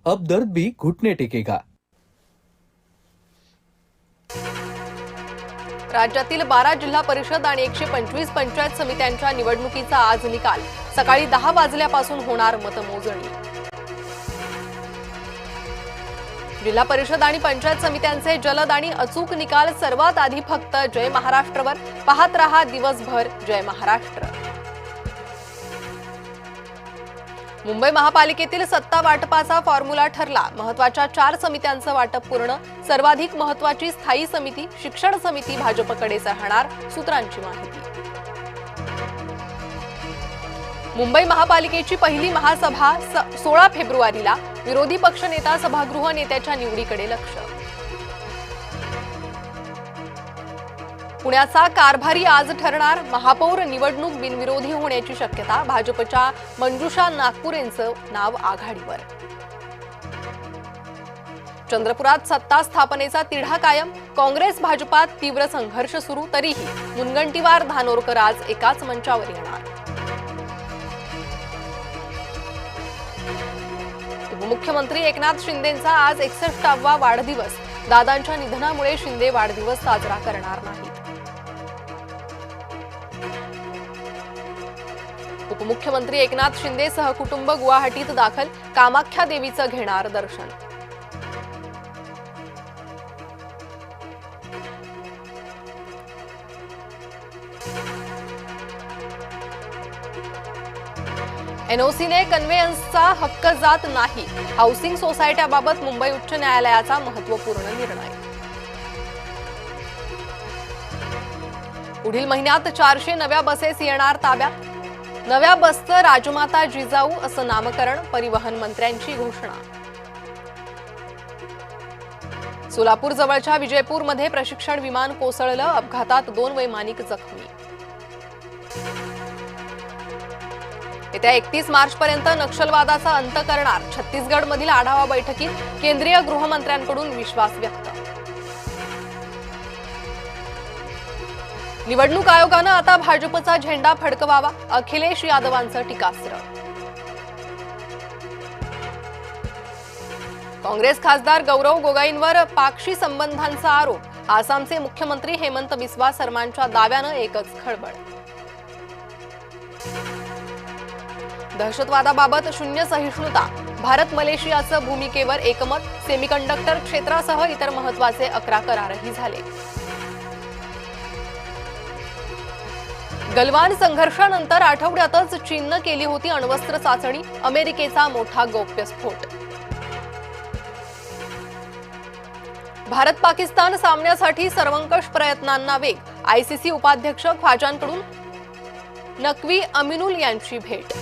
अब दर्द भी घुटने टेकेगा। राज्यातील 12 जिल्हा परिषद आणि 125 पंचायत समित्यांच्या निवडणुकीचा आज निकाल। सकाळी 10 वाजल्यापासून होणार मतमोजणी। जिल्हा परिषद आणि पंचायत समित्यांचे जलद आणि अचूक निकाल सर्वात आधी फक्त जय महाराष्ट्रवर। पाहत रहा दिवसभर जय महाराष्ट्र। मुंबई महापालिकेतील सत्ता वाटपाचा फॉर्म्युला ठरला। महत्त्वाच्या 4 समित्यांचं वाटप पूर्ण। सर्वाधिक महत्त्वाची स्थायी समिती शिक्षण समिती भाजपकडेच राहणार, सूत्रांची माहिती। मुंबई महापालिकेची पहिली महासभा 16 फेब्रुवारीला। विरोधी पक्षनेता सभागृह नेत्याच्या निवडीकडे लक्ष। पुण्याचा कारभारी आज ठरणार। महापौर निवडणूक बिनविरोधी होण्याची शक्यता। भाजपच्या मंजुषा नागपुरेंचं नाव आघाडीवर। चंद्रपुरात सत्ता स्थापनेचा तिढा कायम। काँग्रेस भाजपात तीव्र संघर्ष सुरू, तरीही मुनगंटीवार धानोरकर आज एकाच मंचावर येणार। उपमुख्यमंत्री एकनाथ शिंदेंचा आज 61वा वाढदिवस। दादांच्या निधनामुळे शिंदे वाढदिवस साजरा करणार नाहीत। उपमुख्यमंत्री एकनाथ शिंदे सहकुटुंब गुवाहाटीत दाखल। कामाख्या देवीचं घेणार दर्शन। एनओसीने कन्व्हेयन्सचा हक्क जात नाही। हाऊसिंग सोसायट्याबाबत मुंबई उच्च न्यायालयाचा महत्त्वपूर्ण निर्णय। पुढील महिन्यात 400 नव्या बसेस येणार ताब्यात। नव्या बसचं राजमाता जिजाऊ असं नामकरण। परिवहन मंत्र्यांची घोषणा। सोलापूर जवळच्या विजयपूरमध्ये प्रशिक्षण विमान कोसळलं। अपघातात 2 वैमानिक जखमी। येत्या 31 मार्चपर्यंत नक्षलवादाचा अंत करणार। छत्तीसगडमधील आढावा बैठकीत केंद्रीय गृहमंत्र्यांकडून विश्वास व्यक्त। निवडणूक आयोगानं आता भाजपचा झेंडा फडकवावा। अखिलेश यादवांचं टीकास्त्र। काँग्रेस खासदार गौरव गोगोईंवर पाकशी संबंधांचा आरोप। आसामचे मुख्यमंत्री हेमंत बिस्वा शर्मांच्या दाव्यानं एकच खळबळ। दहशतवादाबाबत शून्य सहिष्णुता। भारत मलेशियाचं भूमिकेवर एकमत। सेमीकंडक्टर क्षेत्रासह इतर महत्त्वाचे 11 करारही झाले। गलवान संघर्षानंतर आठवड्यातच चीननं केली होती अण्वस्त्र चाचणी। अमेरिकेचा मोठा गौप्यस्फोट। भारत पाकिस्तान सामन्यासाठी सर्वंकष प्रयत्नांना वेग। आयसीसी उपाध्यक्ष ख्वाजांकडून नक्वी अमिनुल यांची भेट।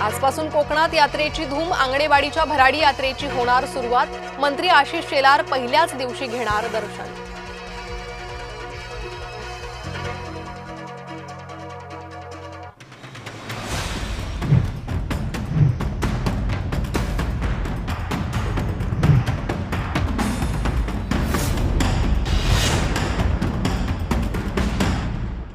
आजपासून कोकणात यात्रेची धूम। आंगणेवाडीच्या भराडी यात्रेची होणार सुरुवात। मंत्री आशिष शेलार पहिल्याच दिवशी घेणार दर्शन।